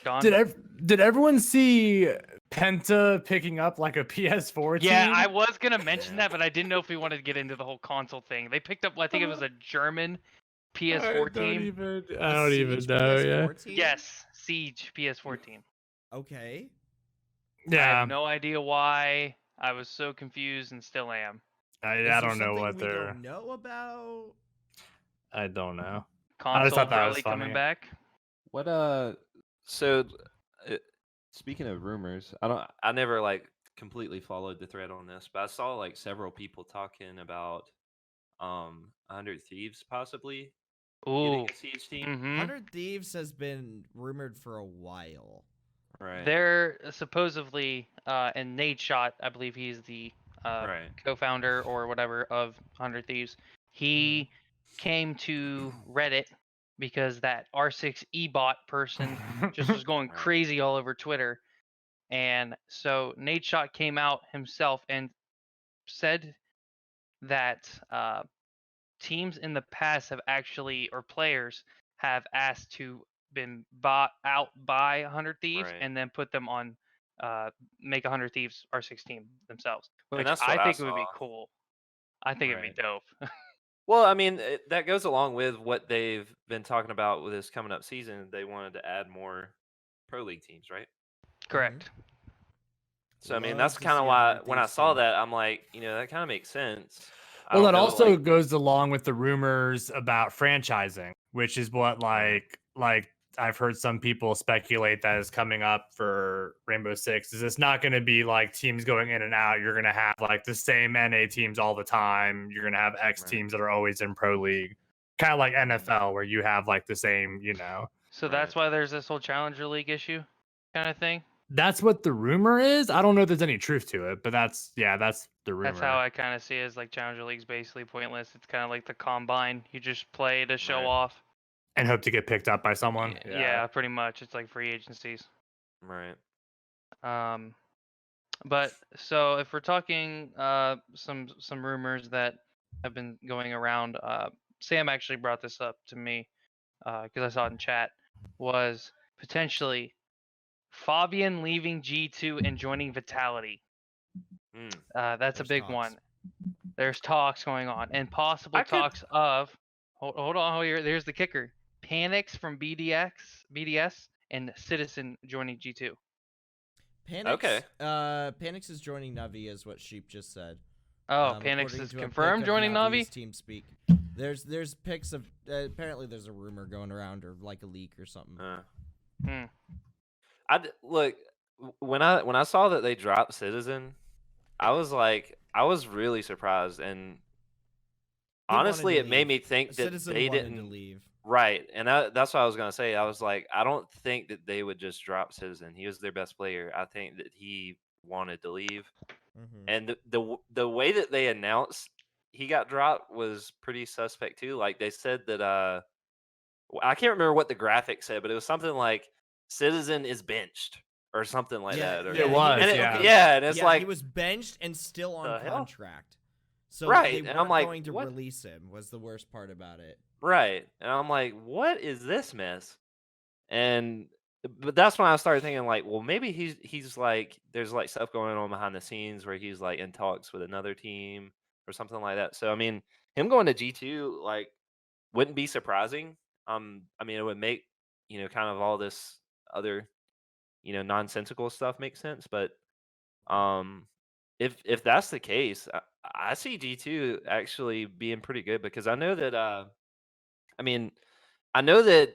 D: Don?
B: Did everyone see Penta picking up like a PS4 team?
D: Yeah, I was gonna mention that, but I didn't know if we wanted to get into the whole console thing. They picked up, I think it was a German PS4 team.
B: I don't even
A: Siege
B: know.
A: PS4 team?
D: Yes, Siege PS4 team.
A: Okay.
D: I
B: Yeah.
D: have no idea why. I was so confused and still am.
B: I
A: Is there
B: don't know
A: something
B: what
A: we
B: they're.
A: don't know about.
B: I don't know.
D: Console
B: thought that was
D: probably coming
B: funny.
D: back.
E: What
C: So,
E: speaking of rumors,
C: I never like completely followed the thread on this, but I saw like several people talking about 100 Thieves possibly
D: Ooh.
C: getting a siege team.
A: 100 Thieves has been rumored for a while.
C: Right.
D: They're supposedly, and Nate Shot, I believe he's the
C: Right.
D: co-founder or whatever of 100 Thieves. He came to Reddit because that R6 ebot person just was going
C: Right.
D: crazy all over Twitter. And so Nate Shot came out himself and said that teams in the past have actually, or players have asked to been bought out by 100 Thieves
C: Right.
D: and then put them on, make 100 Thieves R6 team themselves,
C: And
D: which
C: that's
D: I
C: what I
D: think would be
C: saw.
D: cool. I think it'd be dope.
C: Well, I mean, that goes along with what they've been talking about with this coming up season. They wanted to add more Pro League teams, right?
D: Correct.
C: So, I mean,
A: Love
C: that's
A: to
C: kind
A: see
C: of why
A: 100
C: when I
A: Thieves
C: saw
A: team.
C: that, I'm like, that kind of makes sense. I
B: Well,
C: don't
B: that
C: know,
B: also
C: like,
B: goes along with the rumors about franchising, which is what like I've heard some people speculate that is coming up for Rainbow Six. Is it's not going to be like teams going in and out. You're going to have like the same NA teams all the time. You're going to have X
C: Right.
B: teams that are always in Pro League, kind of like NFL, where you have like the same,
D: So that's why there's this whole Challenger League issue kind of thing.
B: That's what the rumor is. I don't know if there's any truth to it, but that's the rumor.
D: That's how I kind of see it, as like Challenger League's basically pointless. It's kind of like the Combine. You just play to show
C: Right.
D: off.
B: And hope to get picked up by someone.
D: Yeah, pretty much. It's like free agencies.
C: right.
D: But so if we're talking some rumors that have been going around, Sam actually brought this up to me because I saw it in chat, was potentially Fabian leaving G2 and joining Vitality. That's a
A: There's
D: big
A: talks.
D: one. There's talks going on, and possible talks of. Hold on, here's the kicker: Panics from BDS, and Citizen joining G2.
A: Panix,
C: Okay.
A: Panix is joining Navi, is what Sheep just said.
D: Oh, Panix
A: according
D: is
A: to a pic
D: confirmed
A: of
D: joining
A: Navi's
D: Navi?
A: team speak. There's pics of apparently there's a rumor going around or like a leak or something.
C: Look, when I saw that they dropped Citizen, I was really surprised, and
A: He wanted
C: honestly,
A: to
C: it made
A: leave.
C: me think that
A: Citizen
C: they
A: wanted
C: didn't.
A: to leave.
C: Right, and that's what I was gonna say. I was like, I don't think that they would just drop Citizen. He was their best player. I think that he wanted to leave, and the way that they announced he got dropped was pretty suspect too. Like they said that I can't remember what the graphic said, but it was something like Citizen is benched or something like that. Or,
B: it was,
C: and
B: yeah.
C: yeah, and it's
A: yeah,
C: like
A: he was benched and still on
C: the hell?
A: contract. So
C: Right,
A: they
C: and
A: weren't
C: I'm like,
A: going to
C: what?
A: release him. Was the worst part about it.
C: Right. And I'm like, what is this mess? But that's when I started thinking like, well, maybe he's like there's like stuff going on behind the scenes where he's like in talks with another team or something like that. So I mean, him going to G2 like wouldn't be surprising. I mean, it would make, kind of all this other, nonsensical stuff make sense, but if that's the case, I see G2 actually being pretty good because I know that I mean, I know that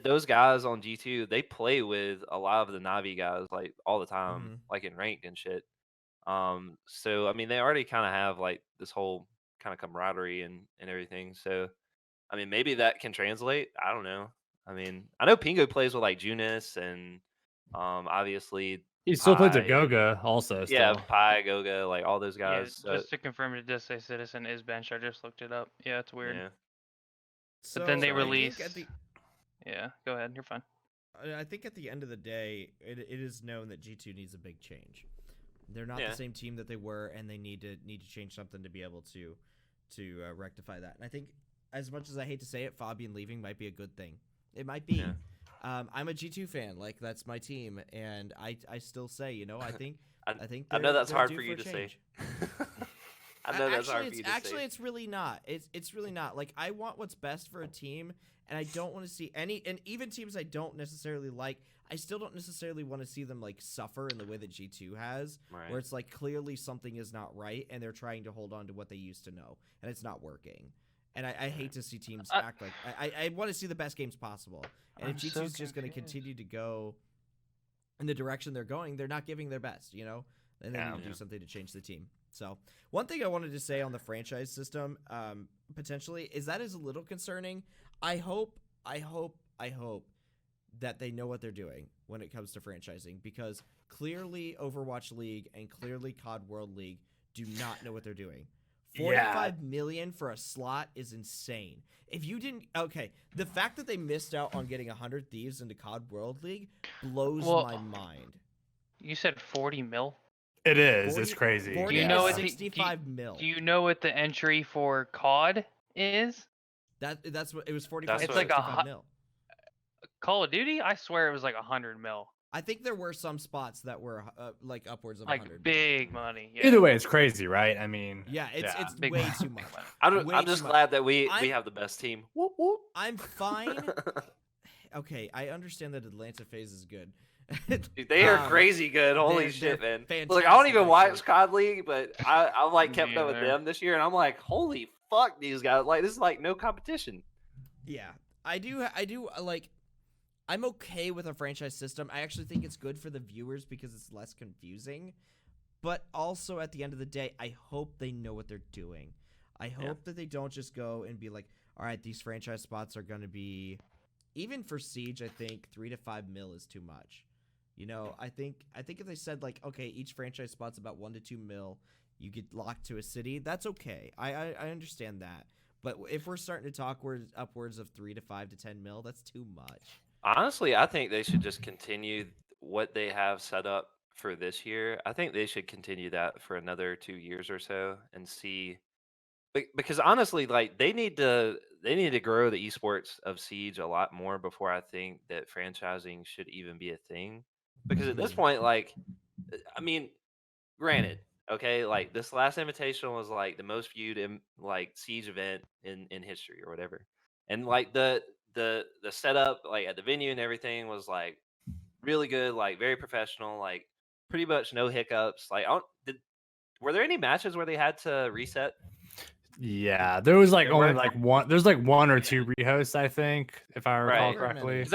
C: those guys on G2 they play with a lot of the Navi guys like all the time, like in ranked and shit. So I mean, they already kind of have like this whole kind of camaraderie and everything. So I mean, maybe that can translate. I don't know. I mean, I know Pingo plays with like Junis and obviously
B: He still plays
C: Pi.
B: at Goga also.
C: Yeah,
B: Still.
C: Pi, Goga, like all those
D: Yeah,
C: guys. So,
D: just to confirm, it does say Citizen is benched. I just looked it up. Yeah, it's weird.
C: yeah.
D: But then they
C: So I think
D: release.
A: at the
D: Yeah, go ahead. You're fine.
A: I think at the end of the day, it is known that G2 needs a big change. They're not
C: Yeah.
A: the same team that they were, and they need to change something to be able to rectify that. And I think, as much as I hate to say it, Fabian leaving might be a good thing. It might be.
C: Yeah.
A: I'm a G2 fan, like that's my team, and I still say, you know, I think
C: I know that's
A: they're
C: hard
A: due
C: for you
A: a
C: to say.
A: change.
C: I know that's hard for you to
A: Actually,
C: say.
A: it's really not. It's really not. Like, I want what's best for a team, and I don't want to see any. And even teams I don't necessarily like, I still don't necessarily want to see them like suffer in the way that G2 has,
C: Right.
A: where it's like clearly something is not right, and they're trying to hold on to what they used to know, and it's not working. And I hate to see teams act like I want to see the best games possible. And if
D: I'm so
A: G2's just going to
D: confused.
A: continue to go in the direction they're going, they're not giving their best, you know? And they
B: Yeah.
A: need to do
C: Yeah.
A: something to change the team. So one thing I wanted to say on the franchise system, potentially, is that is a little concerning. I hope that they know what they're doing when it comes to franchising, because clearly Overwatch League and clearly COD World League do not know what they're doing.
B: Yeah.
A: 45 million for a slot is insane. If you didn't, okay, the fact that they missed out on getting 100 Thieves into COD World League blows
D: Well,
A: my mind.
D: You said 40 mil.
B: It is.
A: 40
B: it's crazy.
A: 40
D: Do you
A: to
D: know what the-
A: 65 mil.
D: Do you know what the entry for COD is?
A: That's what it was. 45
C: That's
A: to
C: what-
A: 65 mil.
D: Call of Duty? I swear it was like 100 mil.
A: I think there were some spots that were like upwards of
D: Like
A: 100 mil.
D: big money. Yeah.
B: Either way, it's crazy, right? I mean,
A: Yeah, it's
D: Big
A: way
D: money.
A: too much.
C: I'm
A: Way
C: just
A: too much.
C: glad that we
A: I'm-
C: have the best team. Whoop, whoop.
A: I'm fine. Okay, I understand that Atlanta phase is good.
C: Dude, they are
A: Um,
C: crazy good. Holy
A: they're
C: shit, man. Look, I don't
A: fantastic,
C: even watch
A: actually.
C: COD League, but I like kept up with
D: neither.
C: them this year, and I'm like, holy fuck, these guys! Like, this is like no competition.
A: Yeah, I do like. I'm okay with a franchise system. I actually think it's good for the viewers because it's less confusing. But also, at the end of the day, I hope they know what they're doing. I hope that they don't just go and be like, all right, these franchise spots are going to be, even for Siege, I think 3 to 5 mil is too much. You know, I think if they said like, okay, each franchise spot's about 1 to 2 mil, you get locked to a city, that's okay. I understand that. But if we're starting to talk upwards of 3 to 5 to 10 mil, that's too much.
C: Honestly, I think they should just continue what they have set up for this year. I think they should continue that for another 2 years or so and see, because honestly, like they need to grow the esports of Siege a lot more before I think that franchising should even be a thing. Because at this point, like, I mean, granted, okay, like this last Invitational was like the most viewed in like Siege event in history or whatever, and like the setup like at the venue and everything was like really good, like very professional, like pretty much no hiccups. Like, were there any matches where they had to reset?
B: yeah, there was like
C: There
B: only
C: were?
B: like one. There's like one or two rehosts, I think, if I recall
C: Right.
B: correctly.
C: Because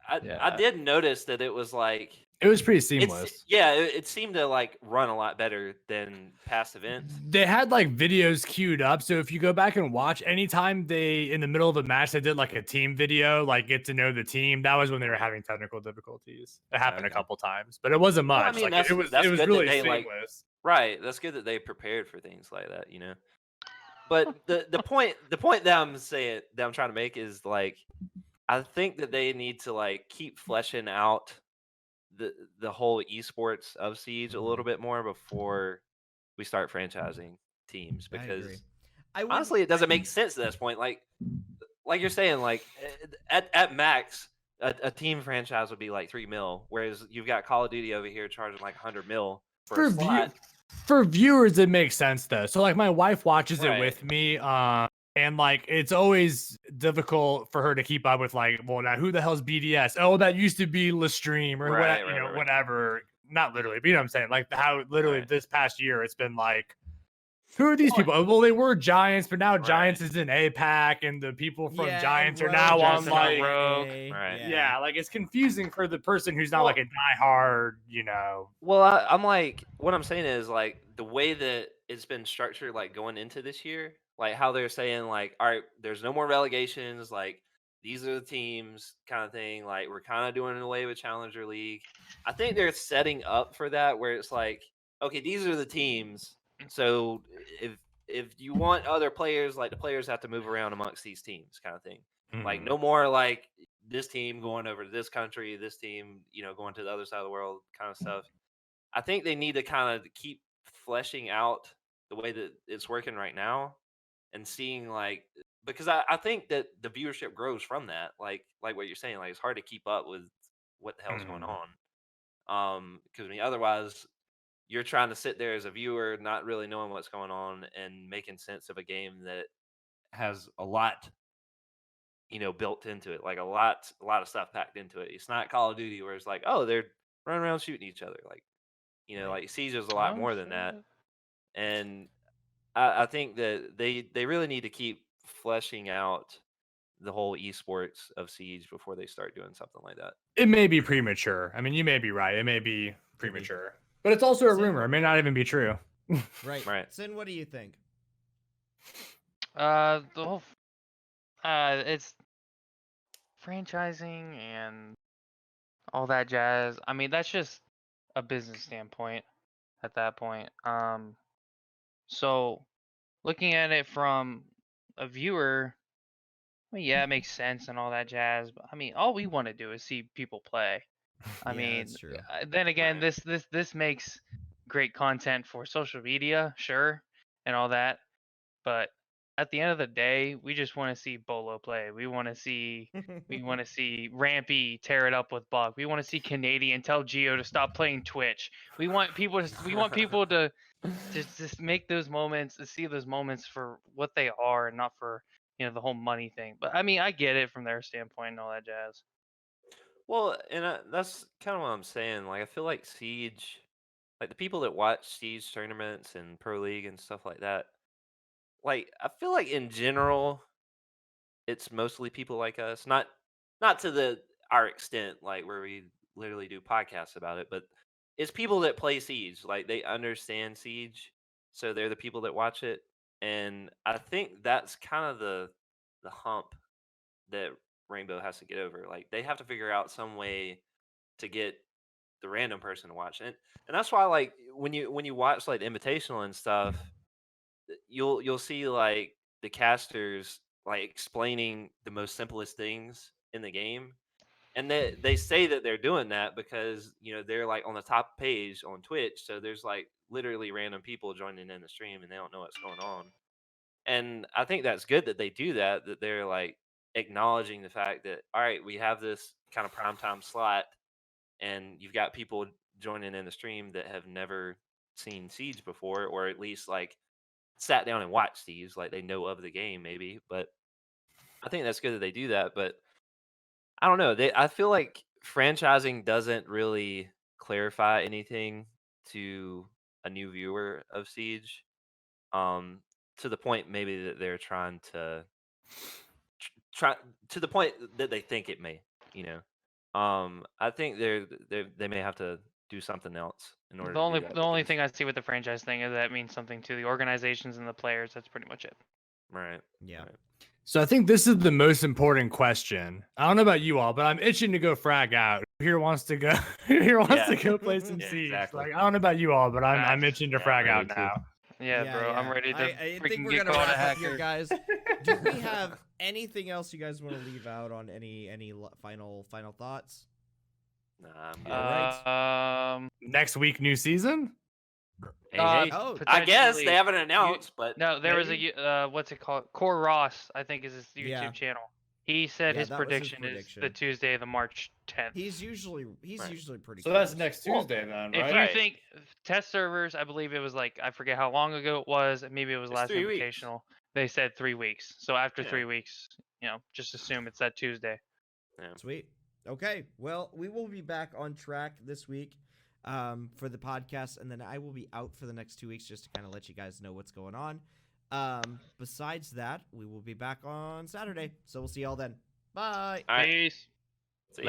C: I
B: Yeah.
C: did notice that it was like
B: It was pretty seamless.
C: it seemed to like run a lot better than past events.
B: They had like videos queued up, so if you go back and watch, anytime they in the middle of a match they did like a team video, like get to know the team. That was when they were having technical difficulties. It happened a
C: Okay.
B: couple times, but it wasn't
C: Well, I
B: much.
C: mean,
B: like
C: that's-
B: it was
C: that's good that
B: really
C: they,
B: seamless.
C: like, Right. That's good that they prepared for things like that, you know. But the point that I'm trying to make is like I think that they need to like keep fleshing out the whole esports of Siege a little bit more before we start franchising teams,
A: I agree.
C: because
A: I would,
C: honestly it doesn't make sense at this point. Like you're saying, like at max a team franchise would be like 3 mil, whereas you've got Call of Duty over here charging like 100 mil for a slot.
B: For viewers, it makes sense though. So like my wife watches
C: Right.
B: it with me, and like it's always difficult for her to keep up with like, well, now who the hell's BDS? Oh, that used to be Lestream or
C: Right,
B: what,
C: right.
B: whatever. Not literally, but you know what I'm saying? Like how literally
C: Right.
B: this past year it's been like Who are these people? Well, they were Giants, but now
C: Right.
B: Giants is in APAC, and the people from
A: Yeah,
B: Giants are
A: Rogue
B: now on
A: is
B: like,
A: in
D: Rogue.
A: NA,
C: Right.
B: yeah, like it's confusing for the person who's not
C: Well-
B: like a diehard,
C: Well, I'm like, what I'm saying is like the way that it's been structured, like going into this year, like how they're saying like, all right, there's no more relegations, like these are the teams, kind of thing. Like we're kind of doing away with Challenger League. I think they're setting up for that, where it's like, okay, these are the teams. So if you want other players, like the players have to move around amongst these teams, kind of thing. Like no more like this team going over to this country, this team, going to the other side of the world, kind of stuff. I think they need to kind of keep fleshing out the way that it's working right now and seeing like, because I think that the viewership grows from that. Like what you're saying, like it's hard to keep up with what the hell's going on. Because I mean, otherwise you're trying to sit there as a viewer, not really knowing what's going on and making sense of a game that has a lot, built into it, like a lot of stuff packed into it. It's not Call of Duty where it's like, oh, they're running around shooting each other. Like, like Siege is a lot more than that. And I think that they really need to keep fleshing out the whole esports of Siege before they start doing something like that.
B: it may be premature. I mean, you may be right. It may be premature, but it's also a
A: Sin-
B: rumor. It may not even be true.
A: Right.
C: Right.
A: Sin, what do you think?
D: The whole it's franchising and all that jazz. I mean, that's just a business standpoint at that point. So looking at it from a viewer, I mean, yeah, it makes sense and all that jazz. But I mean, all we want to do is see people play. I
A: Yeah,
D: mean,
A: that's true.
D: then again,
C: Right.
D: this makes great content for social media, sure, and all that. But at the end of the day, we just want to see Bolo play. We want to see Rampy tear it up with Buck. We want to see Canadian tell Geo to stop playing Twitch. We want people to just make those moments, to see those moments for what they are and not for the whole money thing. But I mean, I get it from their standpoint and all that jazz.
C: Well, and that's kind of what I'm saying. Like, I feel like Siege, like the people that watch Siege tournaments and Pro League and stuff like that, like I feel like in general, it's mostly people like us. Not to our extent, like where we literally do podcasts about it, but it's people that play Siege. Like they understand Siege, so they're the people that watch it. And I think that's kind of the hump that Rainbow has to get over. Like they have to figure out some way to get the random person to watch it. And that's why like when you watch like the Invitational and stuff, you'll see like the casters like explaining the most simplest things in the game. And they say that they're doing that because they're like on the top page on Twitch, so there's like literally random people joining in the stream and they don't know what's going on. And I think that's good that they do that, that they're like acknowledging the fact that, all right, we have this kind of primetime slot and you've got people joining in the stream that have never seen Siege before, or at least like sat down and watched Siege, like they know of the game maybe. But I think that's good that they do that. But I don't know. I feel like franchising doesn't really clarify anything to a new viewer of Siege. To the point maybe that they're trying to try to the point that they think it may, I think they may have to do something else in order
D: The
C: to
D: only
C: do that
D: the only
C: because-
D: thing I see with the franchise thing is that means something to the organizations and the players. That's pretty much it.
C: right.
A: Yeah.
C: Right.
B: So I think this is the most important question. I don't know about you all, but I'm itching to go frag out. Who here wants to go? Who here wants to go play some
C: Yeah,
B: Siege?
C: exactly.
B: Like I don't know about you all, but I'm
D: Facts.
B: itching to
C: Yeah,
B: frag
C: I'm
B: out
C: ready too.
B: now.
D: Yeah, bro, I'm ready to
A: I think
D: freaking
A: we're
D: get
A: gonna
D: called a
A: wrap up here,
D: hacker.
A: guys. Do we have anything else you guys want to leave out on any final thoughts?
C: Nah, I'm good.
A: Alright.
B: Next week, new season.
C: Hey,
A: Oh,
C: I guess
D: potentially-
C: they haven't announced, but
D: No, there
C: maybe?
D: was a what's it called? Core Ross, I think, is his YouTube
A: Yeah.
D: channel. He said
A: Yeah,
D: his
A: that was his
D: prediction is the
A: prediction.
D: Tuesday, the March 10th.
A: He's usually
C: Right.
A: pretty.
B: So that's
A: close.
B: next
C: Well,
B: Tuesday then,
D: If
B: right?
D: you
C: Right.
D: think test servers, I believe it was like I forget how long ago it was. Maybe it was
C: It's
D: last
C: 3 weeks.
D: invitational. They said 3 weeks. So after
C: Yeah.
D: 3 weeks, just assume it's that Tuesday.
C: Yeah.
A: Sweet. Okay. Well, we will be back on track this week. for the podcast, and then I will be out for the next 2 weeks just to kind of let you guys know what's going on. Besides that, we will be back on Saturday, so we'll see y'all then. Bye.
C: All right.
D: Peace.